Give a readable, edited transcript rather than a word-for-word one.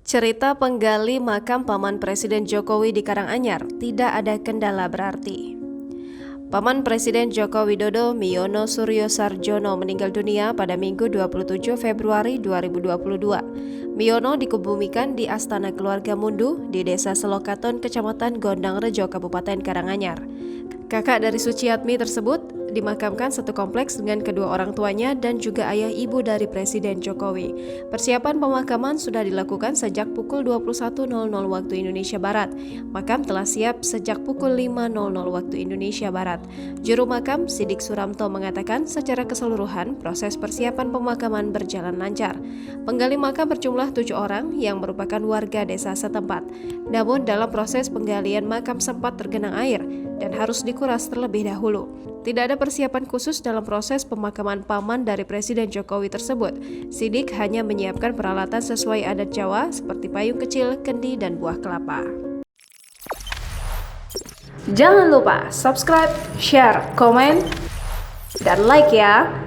Cerita penggali makam Paman Presiden Jokowi di Karanganyar tidak ada kendala berarti. Paman Presiden Joko Widodo Miono Suryo Sarjono meninggal dunia pada Minggu 27 Februari 2022. Miono dikubumikan di Astana Keluarga Mundu di Desa Selokaton, Kecamatan Gondang Rejo, Kabupaten Karanganyar. Kakak dari Suciatmi tersebut dimakamkan satu kompleks dengan kedua orang tuanya dan juga ayah ibu dari Presiden Jokowi. Persiapan pemakaman sudah dilakukan sejak pukul 21.00 waktu Indonesia Barat. Makam telah siap sejak pukul 5.00 waktu Indonesia Barat. Juru makam Sidik Suramto mengatakan secara keseluruhan proses persiapan pemakaman berjalan lancar. Penggali makam berjumlah 7 orang yang merupakan warga desa setempat. Namun dalam proses penggalian makam sempat tergenang air dan harus dikuras terlebih dahulu. Tidak ada persiapan khusus dalam proses pemakaman paman dari Presiden Jokowi tersebut. Sidik hanya menyiapkan peralatan sesuai adat Jawa seperti payung kecil, kendi, dan buah kelapa. Jangan lupa subscribe, share, komen, dan like ya!